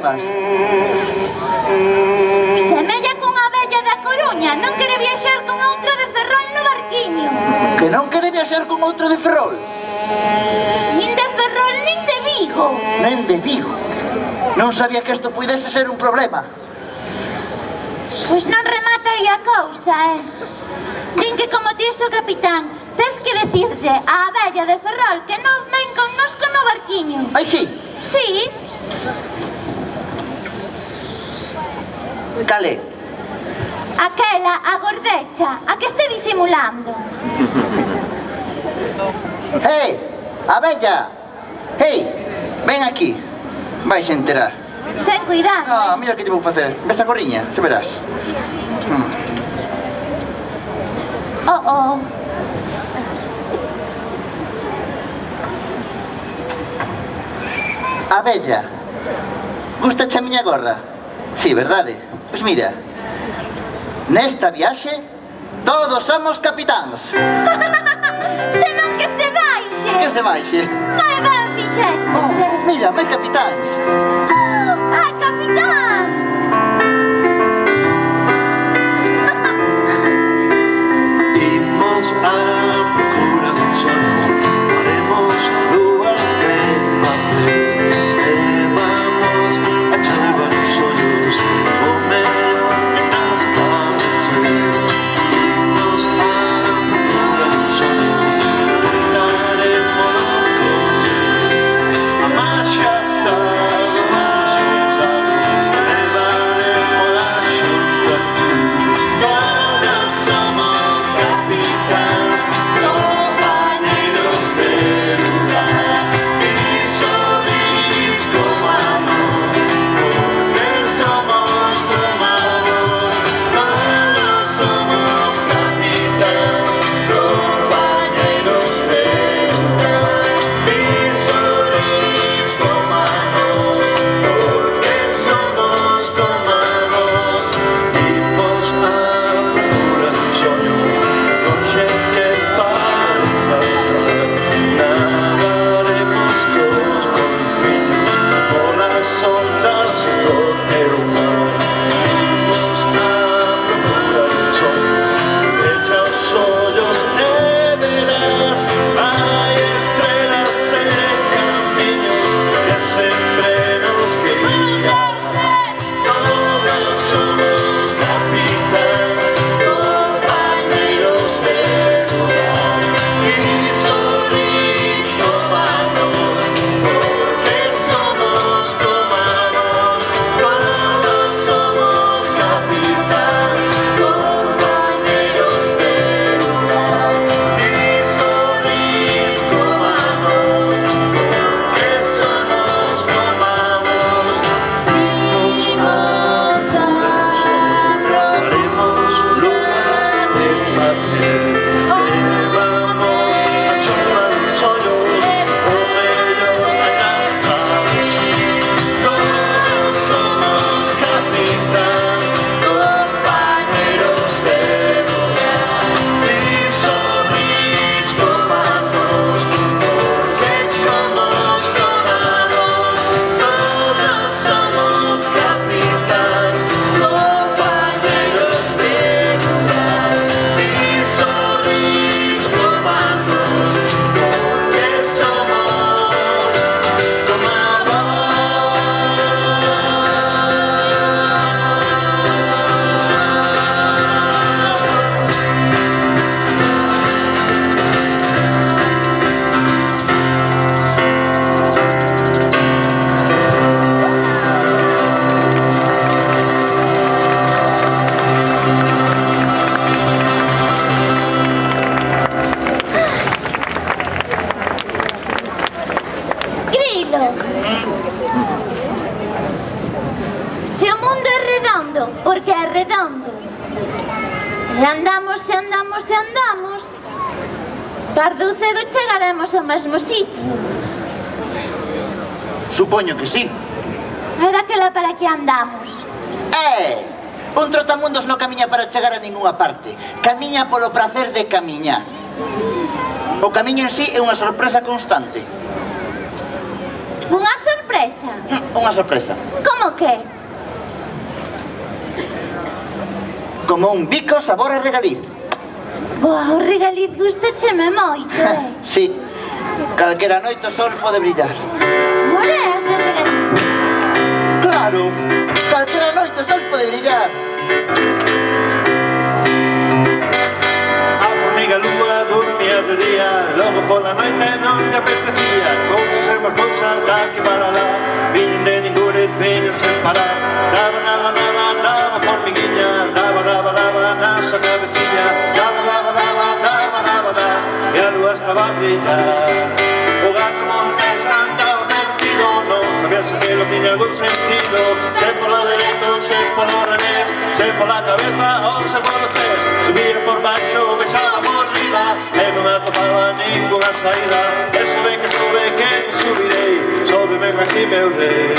problemas. Semella cunha vella da Coruña, non quere viaxar con outro de Ferrol no barquiño. Que non quere viaxar con outro de Ferrol? Nin de Ferrol, nin de Vigo. Nen de Vigo. Non sabía que isto pudese ser un problema. Pois non remata aí a cousa, Din que como ti és o capitán, tens que decirlle á vella de Ferrol que non ven connosco no barquiño. Ai, sí? Sí? Cale? Aquela, a gordecha, a que este disimulando. A bella! Ven aquí. Vais a enterar. Ten cuidado. Mira que te vou facer. Ves a corriña, xa verás. Oh. A bella, gustache a miña gorra? Sí, verdade? Pois mira, nesta viaxe todos somos capitáns. Senón que se baixe. Que se baixe? Moi ben fixéchese. Mira, máis capitáns. Ai, capitáns. Imos a procura dun sono, faremos lúas de papel e vamos a echarle varios ollos o medo en establecer. Imos a procura dun sono, tentaremos conseguir a marcha hasta do noso lado, levaremos a xunta. Todos somos capitán, compañeros de lugar y sobrins como amor, porque somos humanos. Todos somos capitán, compañeros de lugar y sobrins como amor, porque somos humanos. Imos a procura dun soño, lonxe que pareza estar. Nadaremos cos golfiños polas ondas do teu mar. Imos a procura dun soño, echa os ollos e verás. Hai estrelas e camiños que sempre nos guían. Todos somos capitán, compañeros de lugar y sobrins humanos, porque somos humanos. Todos somos capitán, compañeros de lugar y sobrins humanos, porque somos humanos. Haremos lúas de papel, levamos a chorrar os ollos, o mellor agastados. Todos somos capitán, compañeros de lugar y sobrins comandos, porque somos comandos. Todos somos capitán, compañeros de lugar y sobrins comandos, porque somos Grilo. Se o mundo é redondo, porque é redondo. E andamos, e andamos, e andamos. Tarde ou cedo chegaremos ao mesmo sitio. Supoño que sí. É daquela para que andamos. Un trotamundos non camiña para chegar a ninguna parte. Camiña polo prazer de camiñar. O camiño en sí é unha sorpresa constante. Unha sorpresa. sorpresa. Unha sorpresa. Como que? Como un bico sabor a regaliz. Boa, o regaliz gustacheme moito, Sí, calquera noite o sol pode brillar. Moreas de regaliz. Claro, calquera noite o sol pode brillar. A formiga lúa dormía de día, logo pola noite non lle apetecía. Cousas e máis cousas daqui para lá, viñen de ningures, veñen sen parar. Daba, daba, daba, daba, formiguiña, daba, daba, daba, na súa cabeciña. Daba, daba, daba, daba, daba, daba, e a lúa estaba a brillar. O gato montés andaba perdido, non sabía se que lo tiña algún sentido. Se polo dereito, se polo revés, se pola cabeza ou se polo pés. Subía por baixo, besaba por riba, e non atopaba ninguna saída. E sube que te subirei, sóbeme aquí meu rei.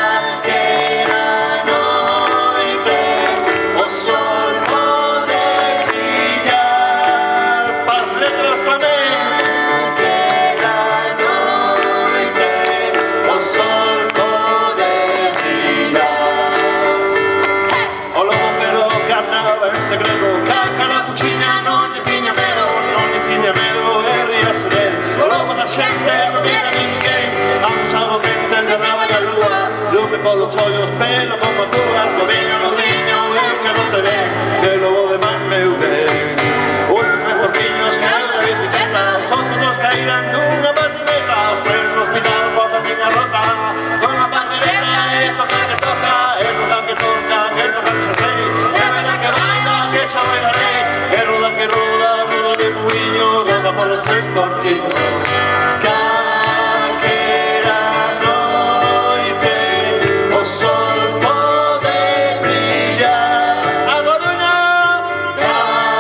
Calquera noite o sol pode brillar, pas letras tamén. Calquera noite o sol pode brillar. O lobo feroz cantaba en segredo, ca carapuchiña non lle tiña medo, e ríase del. O lobo da xente non era ninguén, amusaba os dentes, derraba na lúa, lume polos ollos, pelo como a túa. Lobiño, eu que non te ven, que lobo de man meu ben. Uns tres porquiños que eran da bicicleta, son todos caíran dunha patineta, os tres nos pitaron por patiña rota, con a pandereta e toca que toca, e toca que toca, que toca que sei, e baila que baila, que xa bailarei, e roda que roda, roda de muiño, roda polos tres porquiños. Calquera noite o sol pode brillar. Agoruña!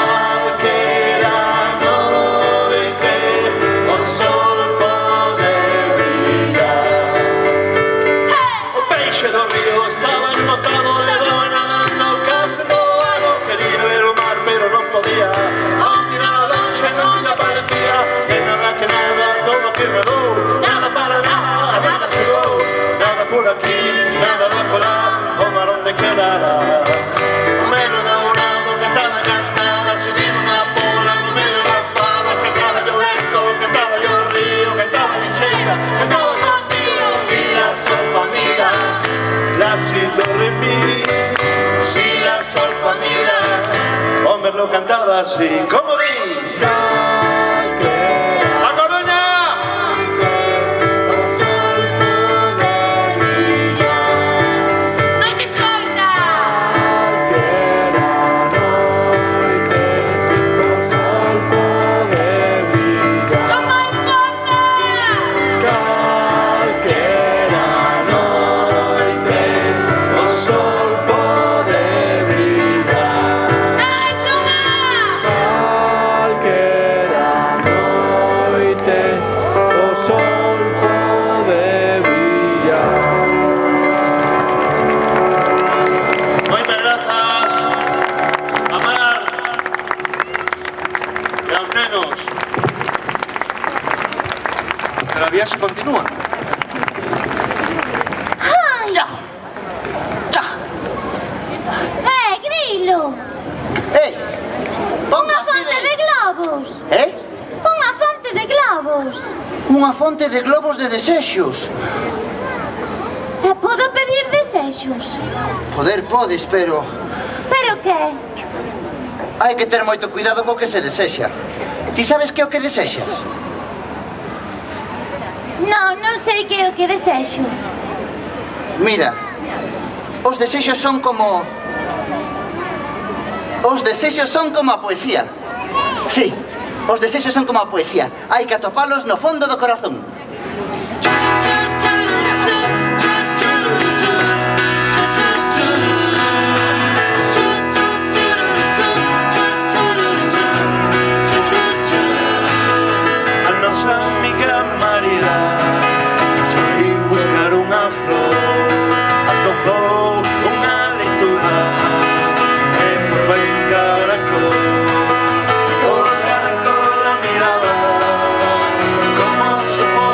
Calquera noite o sol pode brillar. O peixe do río estaba enlotado, levaba nadando case todo o lago. Quería ver o mar, pero non podía. Ao tirar a lonxe non lle aparecía. Que nada, todo quedou. Nada para nada, nada chegou. Nada por aquí, nada de acolá. O mar onde quedará. O medio da urano cantaba cantada, subindo na pola, no medio das fadas. Cantaba yo vento, cantaba yo río, cantaba lixeira, cantaba contigo. Si la sol fa mi, la si do re mi, si la sol fa mi, o Merlo cantaba así, como di. A Coruña! O sol pode brillar. Non se escoita! Con máis forza! Calquera noite o sol pode brillar. Máis unha! Calquera noite o sol pode brillar. Moitas grazas a Mar e aos nenos. Pero a viaxe continúa. Ai! Ya. Grilo! Ei, pon Unha así fonte de globos! Eh? Unha fonte de globos! Unha fonte de globos de desexos. E podo pedir desexos? Poder podes, pero Pero que? hai que ter moito cuidado co que se desexa. Ti sabes que é o que desexas? Non sei que é o que desexo. Mira, os desexos son como... Os desexos son como a poesía. Sí, os desexos son como a poesía. Hai que atopalos no fondo do corazón. A nosa amiga María saiu buscar unha flor, atopou unha leitura e por baixo un caracol. O caracol a miraba como se pode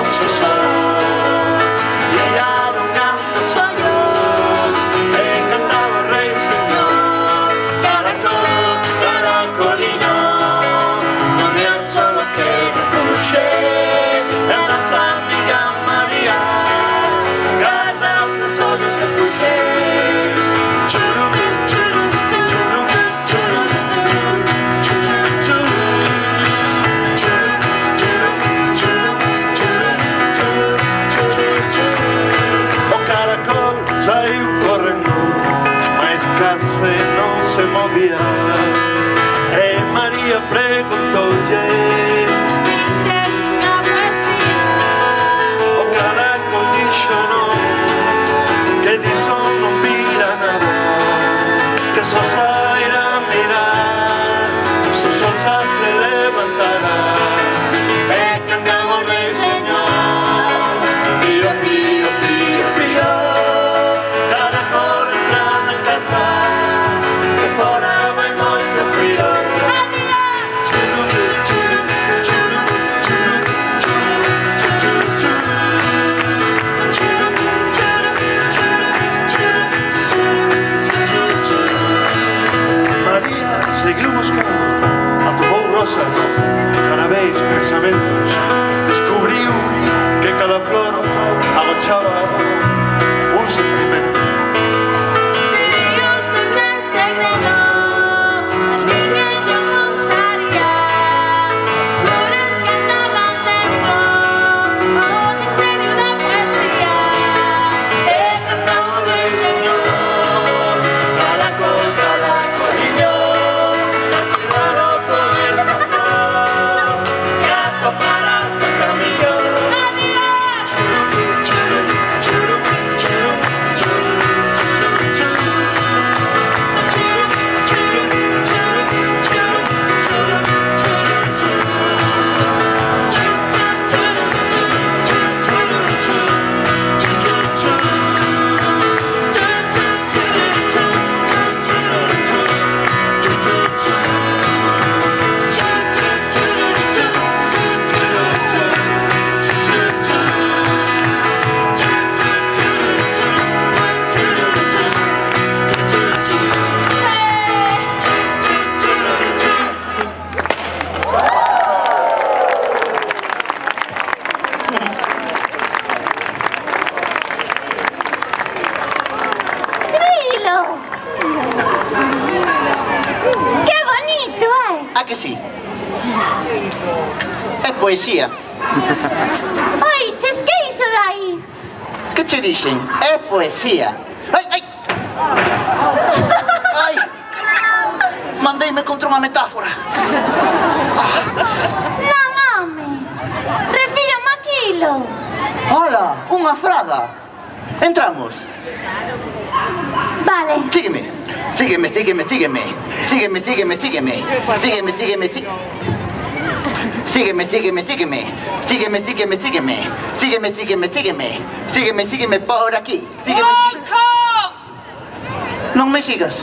se movía. María preguntoulle: Dices unha poesía. o caracol dixo non, que diso non vira nada, que só sairá a mirar, se o sol xa se levantará. E cantamos rei señor, pío, pío, pío, pío. Caracol entra na casa, que fora vai moito frío. Seguiu buscando, atopou rosas, carabéis, pensamentos. Descubriu que cada flor agochaba un sentimento. Dios en el segredo, ninguén lo gozaría. Flores que andaban dentro, o misterio da poesía. Cantamos rei señor, caracol, caracolillo. Que sí? É poesía. Oi, ches, que é iso dai? Que che dixen? É poesía. Ai, ai! Ai! Mandeime contra unha metáfora. Non, home. Refírome aquilo. Hola, unha fraga. Entramos. Vale. Sígueme. Sígueme, sígueme, sígueme. Sígueme, sígueme, sígueme. Sígueme, sígueme, sígueme. Sígueme, sígueme, sígueme. Sígueme, sígueme, sígueme. Sígueme, sígueme, sígueme. Sígueme, sígueme por aquí. Sígueme, Welcome! Non me sigas.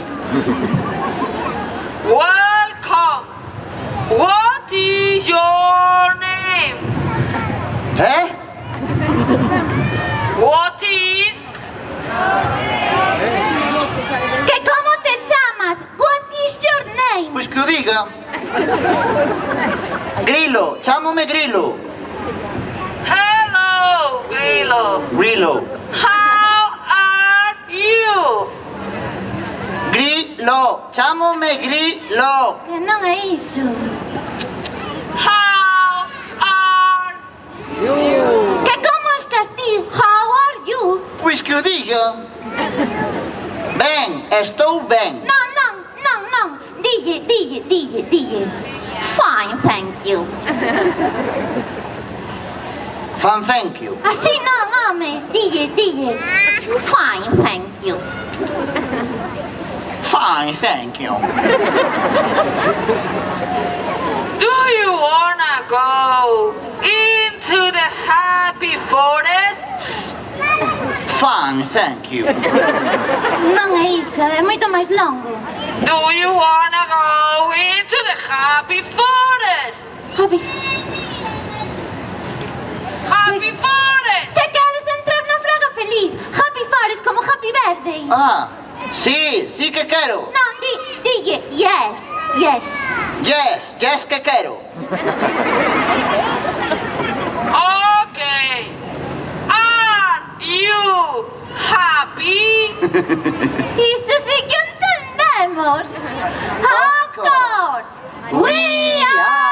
Welcome! What is your name? What is? Que como te chamas? What is your name? Pois que o diga. Grilo, chámome Grilo. Hello, Grillo. Grilo. How are you? Grilo, chámome Grilo. Que non é iso. How are Que como estás ti? How are you? Pois que o diga. Ben, estou ben. Non, non, non, non. Dille, dille, dille, dille. Fine, thank you. Fan thank you. Así non, home. Dille, dille. Fine, thank you. Fine, thank you. Do you wanna go into the happy forest? Fine, thank you. Non é iso, é moito máis longo. Do you wanna go into the happy forest? Javi, Happy forest! se queres entrar na fraga feliz, Happy Forest como Happy Birthday. Ah, sí, sí que quero. Non, dille, yes, yes. Yes, yes que quero. Okay. Are you happy? Iso sí que entendemos. Of course, we are.